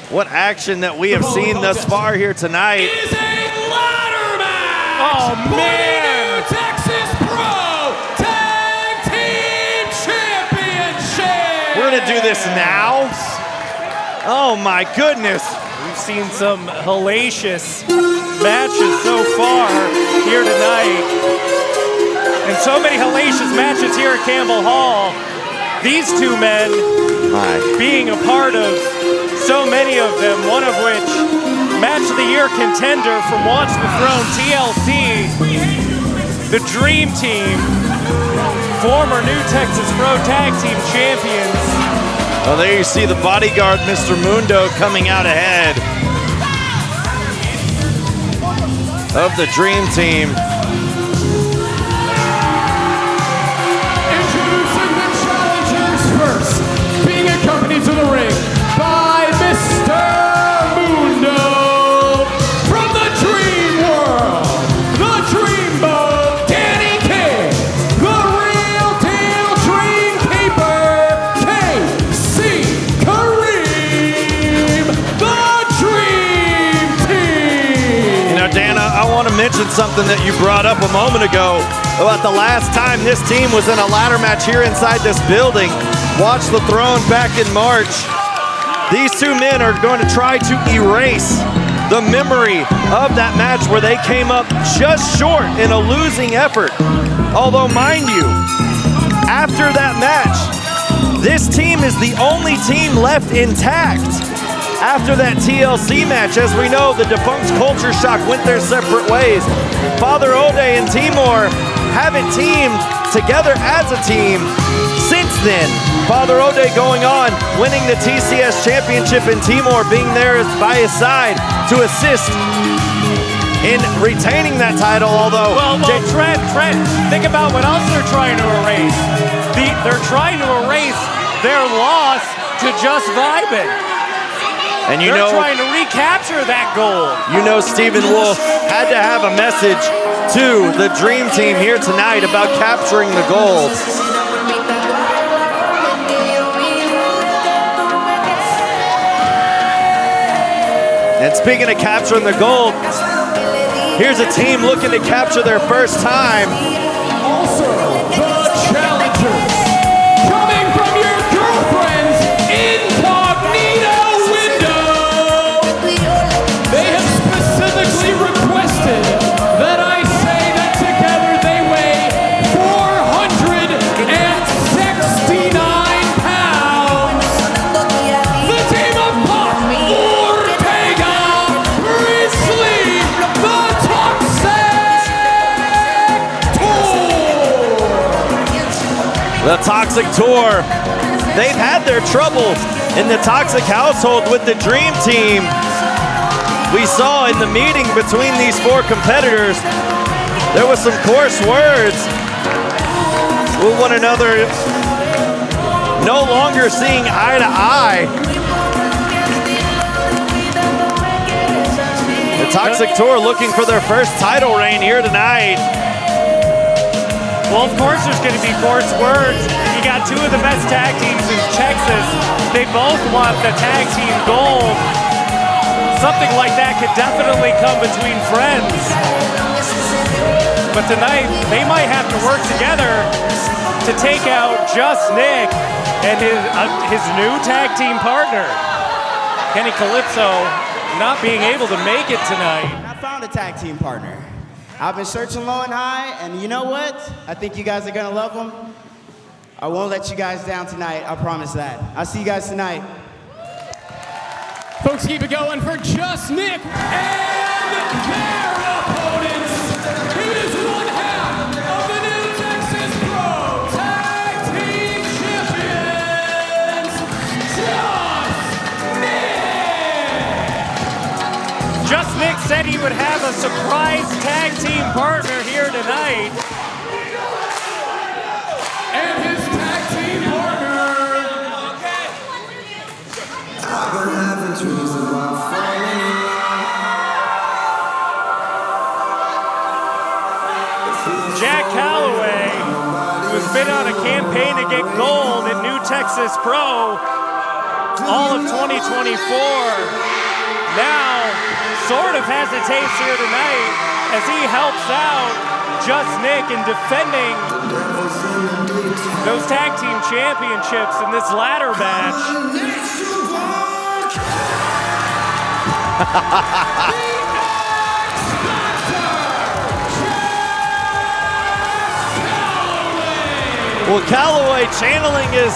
What action that we have seen thus far here tonight. It is a ladder match. Oh, man. New Texas Pro Tag Team Championship. We're gonna do this now? Oh my goodness. We've seen some hellacious matches so far here tonight. And so many hellacious matches here at Campbell Hall. These two men being a part of so many of them, one of which, Match of the Year contender from Watch the Throne, TLC, the Dream Team, former New Texas Pro Tag Team champions. Well, there you see the bodyguard, Mr. Mundo, coming out ahead of the Dream Team. Introducing the challengers first, being accompanied to the ring by Mr. Mundo from the Dream World, the Dreamboat, Danny King, the Real Deal Dream Keeper, KC Kareem, the Dream Team. You know, Dana, I want to mention something that you brought up a moment ago about the last time this team was in a ladder match here inside this building. Watch the Throne back in March. These two men are going to try to erase the memory of that match where they came up just short in a losing effort. Although, mind you, after that match, this team is the only team left intact. After that TLC match, as we know, the defunct Culture Shock went their separate ways. Father Ode and Timur haven't teamed together as a team since then. Father Ode going on, winning the TCS Championship, and Timur being there by his side to assist in retaining that title, although... Well, Trent, think about what else they're trying to erase. They're trying to erase their loss to Just Vibin'. And you They're know, trying to recapture that gold. you know Stephen Wolf had to have a message to the Dream Team here tonight about capturing the gold. And speaking of capturing the gold, here's a team looking to capture their first time. Also, the challengers, coming from your girlfriend's incognito window. They have specifically requested that I say that together they weigh 469 pounds. The team of Pop, Ortega, Grizzly, the Toxic Tour. The Toxic Tour. They've had their trouble in the Toxic household with the Dream Team. We saw in the meeting between these four competitors, there was some coarse words with one another, no longer seeing eye to eye. The Toxic Tour looking for their first title reign here tonight. Well, of course there's going to be coarse words. You got two of the best tag teams in Texas. They both want the tag team gold. Something like that could definitely come between friends. But tonight, they might have to work together to take out Just Nick and his new tag team partner, Kenny Calypso, not being able to make it tonight. I found a tag team partner. I've been searching low and high, and you know what? I think you guys are gonna love them. I won't let you guys down tonight, I promise that. I'll see you guys tonight. Folks, keep it going for Just Nick and their opponents. It is one half of the New Texas Pro Tag Team Champions, Just Nick. Just Nick said he would have a surprise tag team partner here tonight. And his tag team partner. Jack Calloway, who's been on a campaign to get gold at New Texas Pro, all of 2024. Now, sort of has a taste here tonight as he helps out Just Nick in defending those tag team championships in this ladder match. Well, Calloway channeling his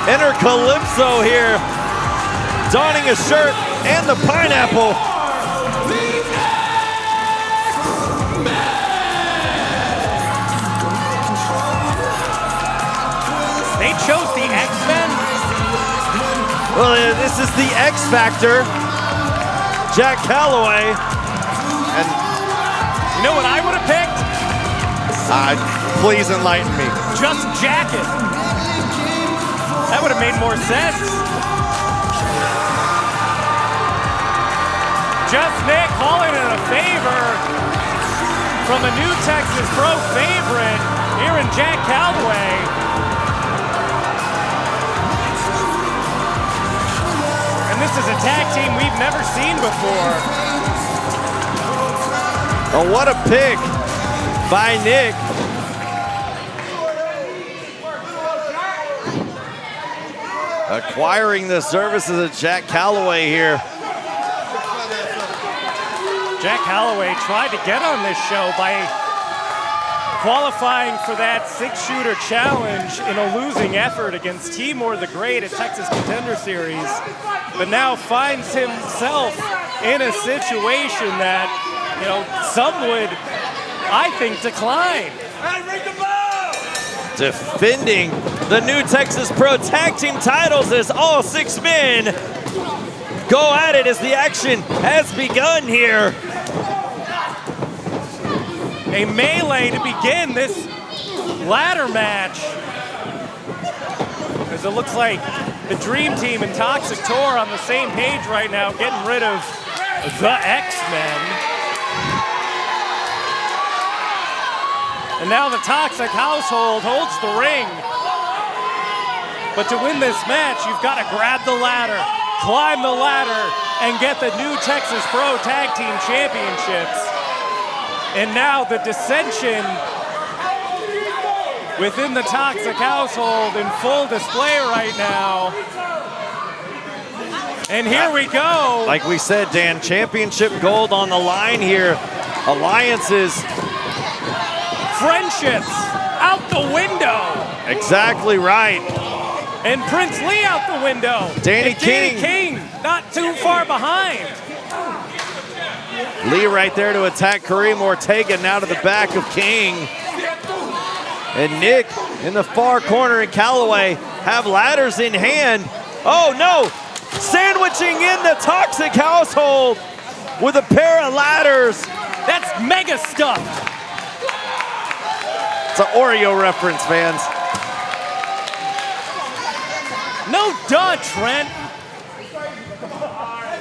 inner Calypso here, donning a shirt and the pineapple. They chose the X-Men? Well, this is the X Factor, Jack Calloway. And you know what I would have picked? Please enlighten me. Just Jacket. That would have made more sense. Just Nick calling it a favor from a new Texas Pro favorite here in Jack Calloway. And this is a tag team we've never seen before. Oh, what a pick by Nick. Acquiring the services of Jack Calloway here. Jack Calloway tried to get on this show by qualifying for that six-shooter challenge in a losing effort against Timur the Great at Texas Contender Series, but now finds himself in a situation that, you know, some would, I think, decline. Defending the new Texas Pro Tag Team titles as all six men go at it as the action has begun here. A melee to begin this ladder match, as it looks like the Dream Team and Toxic Tour on the same page right now, getting rid of the X-Men. And now the Toxic household holds the ring. But to win this match, you've got to grab the ladder, climb the ladder, and get the new Texas Pro Tag Team Championships. And now the dissension within the Toxic household in full display right now. And here we go. Like we said, Dan, championship gold on the line here. Alliances. Friendships out the window. Exactly right. And Prince Lee out the window. Danny King not too far behind. Lee right there to attack Kareem Ortega, now to the back of King. And Nick in the far corner and Calloway have ladders in hand. Oh no, sandwiching in the Toxic household with a pair of ladders. That's mega stuff. It's an Oreo reference, fans. No duh, Trent.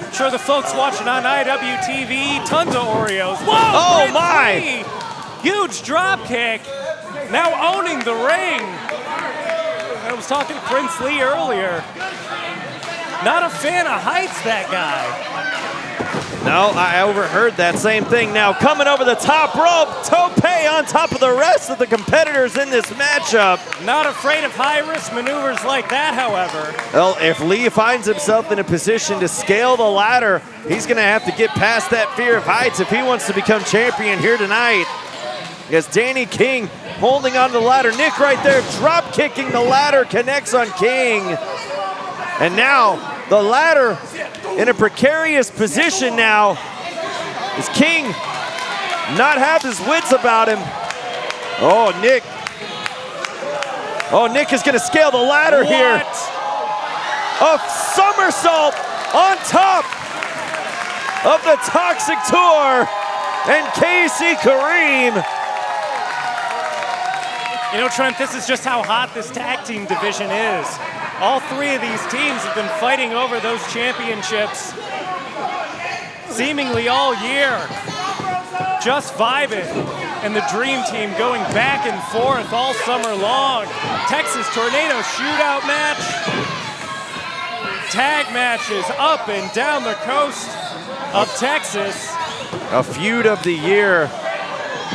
I'm sure the folks watching on IWTV, tons of Oreos. Whoa! Oh Prince my! Lee. Huge drop kick. Now owning the ring. I was talking to Prince Lee earlier. Not a fan of heights, that guy. No, I overheard that same thing. Now coming over the top rope, tope on top of the rest of the competitors in this matchup. Not afraid of high-risk maneuvers like that, however. Well, if Lee finds himself in a position to scale the ladder, he's going to have to get past that fear of heights if he wants to become champion here tonight. As Danny King holding on to the ladder. Nick right there drop kicking the ladder, connects on King. And now the ladder in a precarious position now. Is King not have his wits about him? Oh, Nick. Oh, Nick is gonna scale the ladder here. A somersault on top of the Toxic Tour and KC Kareem. You know, Trent, this is just how hot this tag team division is. All three of these teams have been fighting over those championships seemingly all year. Just vibing. And the Dream Team going back and forth all summer long. Texas Tornado shootout match. tag matches up and down the coast of Texas. A feud of the year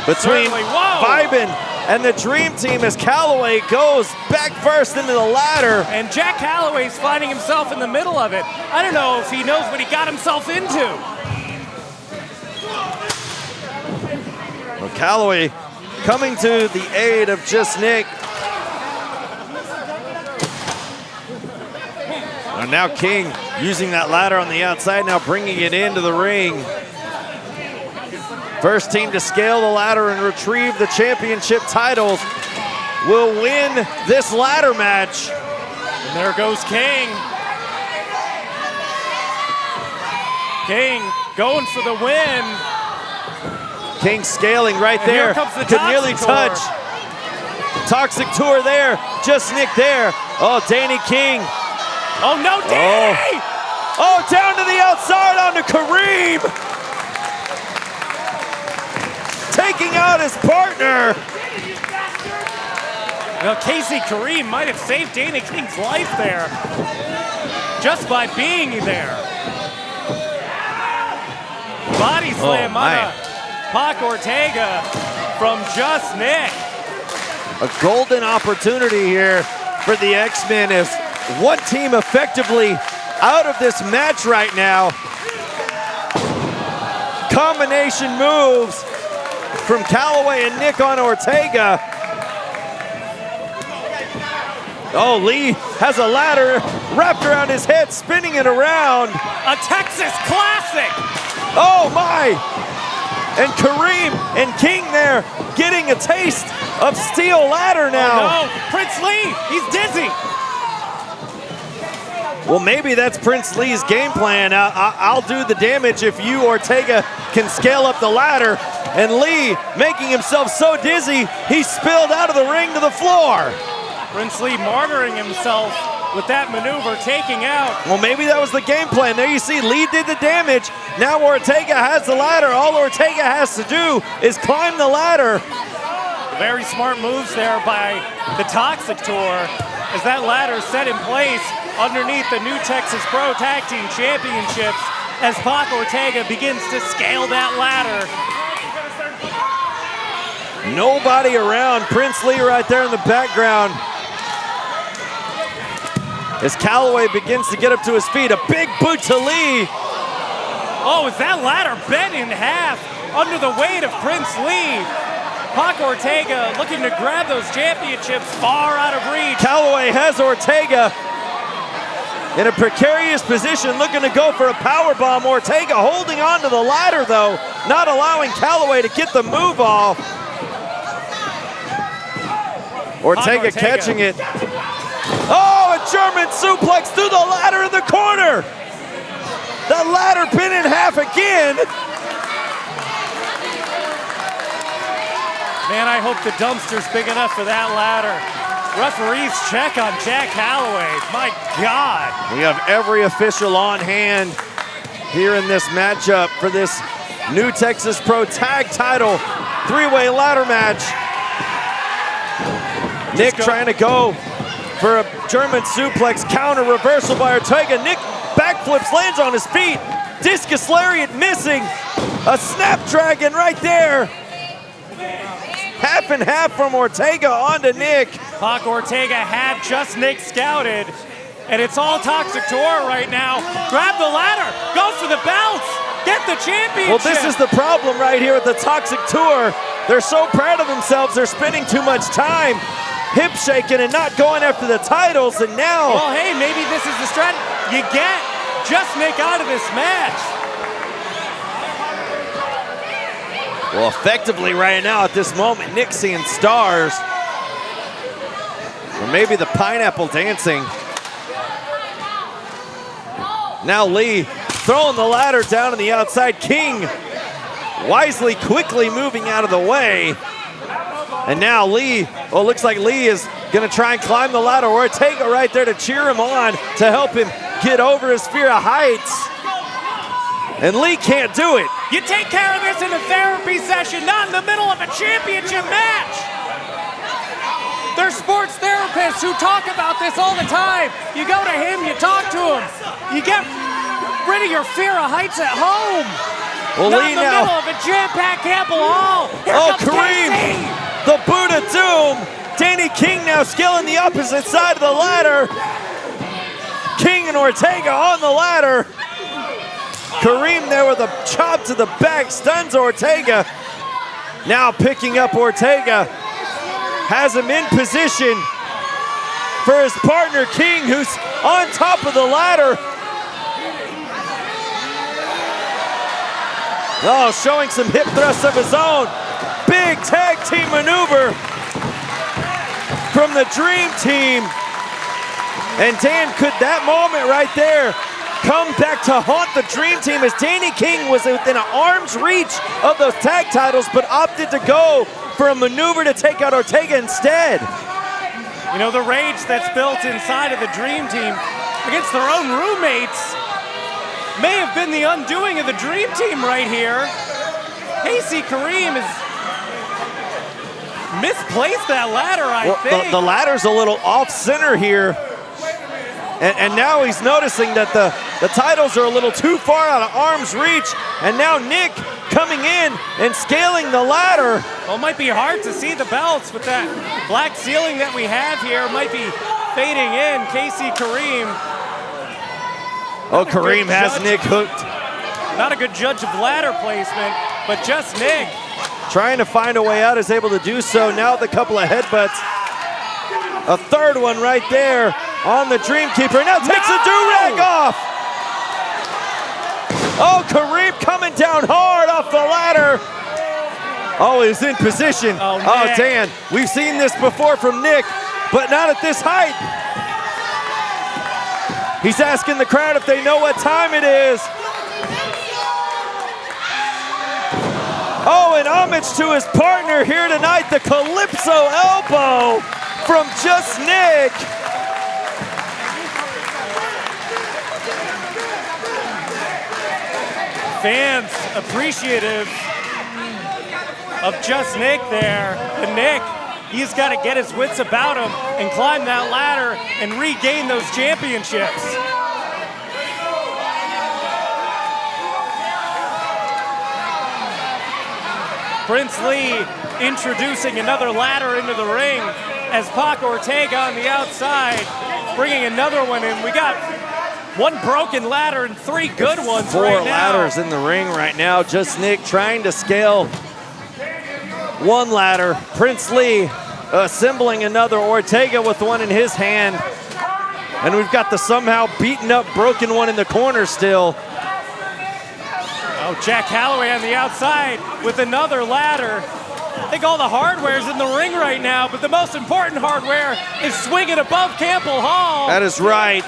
between Vibin and the Dream Team as Calloway goes back first into the ladder. And Jack Calloway's finding himself in the middle of it. I don't know if he knows what he got himself into. Well, Calloway coming to the aid of Just Nick. And now King using that ladder on the outside, now bringing it into the ring. First team to scale the ladder and retrieve the championship titles will win this ladder match. And there goes King. King going for the win. King scaling right And there. here comes the Could nearly Toxic touch. Tour. Toxic Tour there. Just Nick there. Oh, Danny King. Oh no, Danny! Oh, down to the outside onto Kareem. Taking out his partner. Well, Casey Kareem might have saved Danny King's life there just by being there. Body slam on Pac Ortega from Just Nick. A golden opportunity here for the X-Men as one team effectively out of this match right now. Combination moves from Calloway and Nick on Ortega. Oh, Lee has a ladder wrapped around his head, spinning it around. A Texas classic. Oh my! And Kareem and King there getting a taste of steel ladder now. Oh no, Prince Lee, he's dizzy. Well, maybe that's Prince Lee's game plan. I'll do the damage if you, Ortega, can scale up the ladder. And Lee making himself so dizzy, he spilled out of the ring to the floor. Prince Lee martyring himself with that maneuver, taking out. Well, maybe that was the game plan. There you see, Lee did the damage. Now Ortega has the ladder. All Ortega has to do is climb the ladder. Very smart moves there by the Toxic Tour as that ladder set in place underneath the new Texas Pro Tag Team Championships as Pac Ortega begins to scale that ladder. Nobody around. Prince Lee right there in the background. As Calloway begins to get up to his feet, a big boot to Lee. Oh, is that ladder bent in half under the weight of Prince Lee? Pac Ortega looking to grab those championships far out of reach. Calloway has Ortega in a precarious position, looking to go for a powerbomb. Ortega holding on to the ladder, though, not allowing Calloway to get the move off. Ortega catching it. Oh, a German suplex through the ladder in the corner. The ladder bent in half again. Man, I hope the dumpster's big enough for that ladder. Referees check on Jack Calloway. My God. We have every official on hand here in this matchup for this new Texas Pro Tag Title three-way ladder match. Nick trying to go for a German suplex counter reversal by Ortega. Nick backflips, lands on his feet. Discus lariat missing. A snapdragon right there. Half and half from Ortega onto Nick. Pac Ortega had Just Nick scouted, and it's all Toxic Tour right now. Grab the ladder, go for the belts, get the championship. Well, this is the problem right here with the Toxic Tour. They're so proud of themselves, they're spending too much time hip shaking and not going after the titles, and now... Well, hey, maybe this is the strategy. You get Just Nick out of this match. Well, effectively right now at this moment, Nick seeing stars. Or maybe the pineapple dancing. Now Lee throwing the ladder down on the outside. King wisely, quickly moving out of the way. And now Lee, well, looks like Lee is gonna try and climb the ladder. Ortega right there to cheer him on, to help him get over his fear of heights. And Lee can't do it. You take care of this in a therapy session, not in the middle of a championship match. There's sports therapists who talk about this all the time. You go to him, you talk to him. You get rid of your fear of heights at home. Well, Not Lee in the now. middle of a jam-packed Campbell Hall. Here Oh, comes Kareem, KC. the boot of doom. Danny King now scaling the opposite side of the ladder. King and Ortega on the ladder. Kareem there with a chop to the back, stuns Ortega. Now picking up Ortega. Has him in position for his partner King, who's on top of the ladder. Oh, showing some hip thrusts of his own. Big tag team maneuver from the Dream Team. And Dan, could that moment right there come back to haunt the Dream Team, as Danny King was within an arm's reach of those tag titles, but opted to go for a maneuver to take out Ortega instead. You know, the rage that's built inside of the Dream Team against their own roommates may have been the undoing of the Dream Team right here. KC Kareem has misplaced that ladder, I think. The ladder's a little off-center here. And now he's noticing that the titles are a little too far out of arm's reach. And now Nick coming in and scaling the ladder. Well, it might be hard to see the belts with that black ceiling that we have here. It might be fading in. KC Kareem. Oh, Kareem has Nick hooked. Not a good judge of ladder placement, but just Nick. Trying to find a way out, is able to do so. Now with a couple of headbutts. A third one right there on the Dreamkeeper. Now takes the do-rag off. Oh, Kareem coming down hard off the ladder. Oh, he's in position. Oh, Dan, we've seen this before from Nick, but not at this height. He's asking the crowd if they know what time it is. Oh, and homage to his partner here tonight, the Calypso elbow from Just Nick. Fans appreciative of Just Nick there. And Nick, he's got to get his wits about him and climb that ladder and regain those championships. Prince Lee introducing another ladder into the ring as Pac Ortega on the outside, bringing another one in. We got one broken ladder and three good ones Four right now. ladders in the ring right now. Just Nick trying to scale one ladder. Prince Lee assembling another. Ortega with one in his hand. And we've got the somehow beaten up, broken one in the corner still. Oh, Jack Calloway on the outside with another ladder. I think all the hardware's in the ring right now, but the most important hardware is swinging above Campbell Hall. That is right.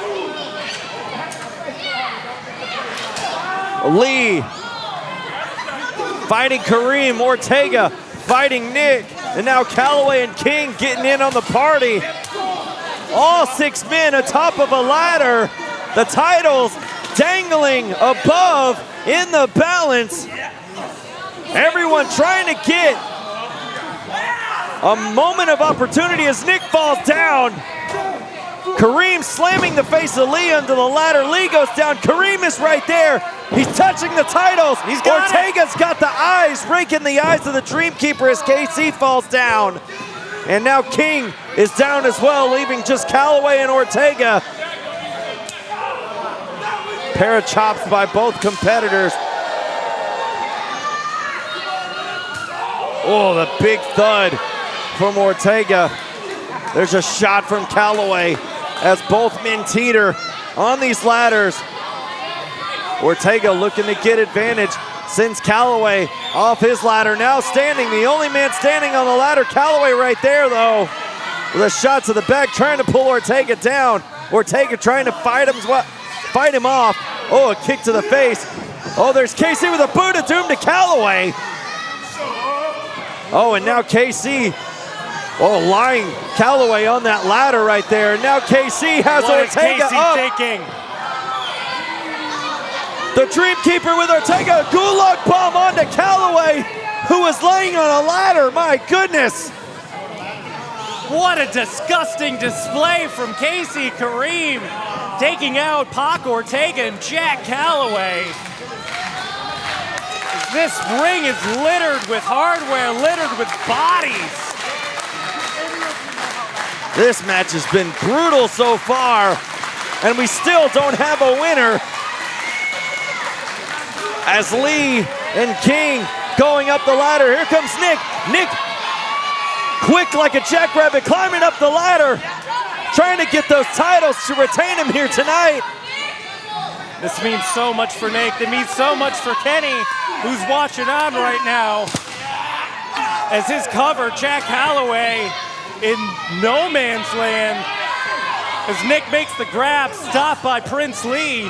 Lee fighting Kareem, Ortega fighting Nick, and now Calloway and King getting in on the party. All six men atop of a ladder, the titles dangling above in the balance. Everyone trying to get a moment of opportunity as Nick falls down. Kareem slamming the face of Lee under the ladder. Lee goes down. Kareem is right there. He's touching the titles. Ortega's got the eyes, raking the eyes of the Dreamkeeper as KC falls down. And now King is down as well, leaving just Calloway and Ortega. Pair of chops by both competitors. Oh, the big thud from Ortega. There's a shot from Calloway as both men teeter on these ladders. Ortega looking to get advantage, sends Calloway off his ladder. Now standing, the only man standing on the ladder. Calloway right there though, with a shot to the back, trying to pull Ortega down. Ortega trying to fight him off. Oh, a kick to the face. Oh, there's KC with a boot of doom to Calloway. Oh, and now KC, lying Calloway on that ladder right there. And now KC has Ortega up. Thinking? The Dreamkeeper with Ortega, gulag bomb onto Calloway, who was laying on a ladder. My goodness. What a disgusting display from Casey Kareem, taking out Pac Ortega and Jack Calloway. This ring is littered with hardware, littered with bodies. This match has been brutal so far, and we still don't have a winner. As Lee and King going up the ladder. Here comes Nick. Nick, quick like a jackrabbit, climbing up the ladder, trying to get those titles to retain him here tonight. This means so much for Nick. It means so much for Kenny, who's watching on right now. As his cover, Jack Calloway, in no man's land. As Nick makes the grab, stopped by Prince Lee.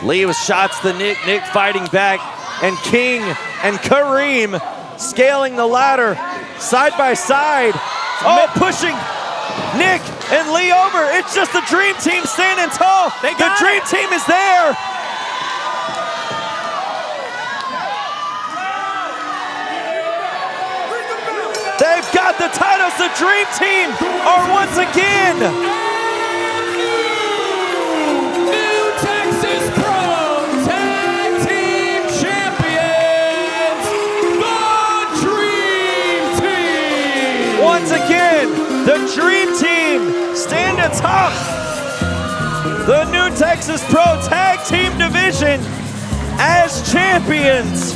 Lee with shots to Nick. Nick fighting back. And King and Kareem scaling the ladder side by side. Oh, pushing Nick and Lee over. It's just the Dream Team standing tall. The Dream Team is there. They've got the titles. The Dream Team are once again. New Texas Pro Tag Team Champions, the Dream Team. Once again, the Dream Team stand atop the New Texas Pro Tag Team Division as champions.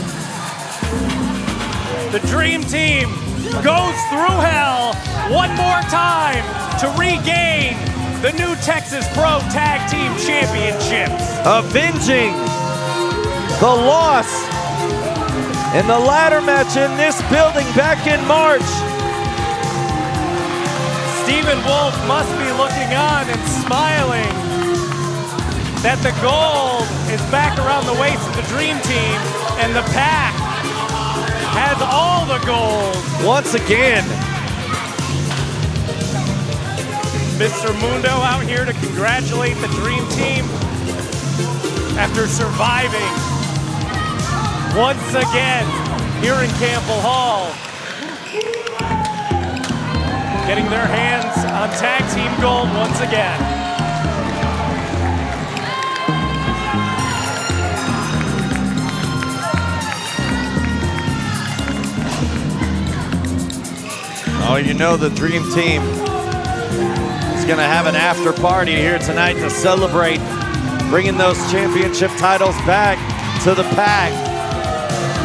The Dream Team goes through hell one more time to regain the New Texas Pro Tag Team Championships. Avenging the loss in the ladder match in this building back in March. Stephen Wolf must be looking on and smiling that the gold is back around the waist of the Dream Team and the Pack has all the gold. Once again, Mr. Mundo out here to congratulate the Dream Team after surviving once again here in Campbell Hall. Getting their hands on tag team gold once again. oh, you know the Dream Team is going to have an after party here tonight to celebrate bringing those championship titles back to the Pack.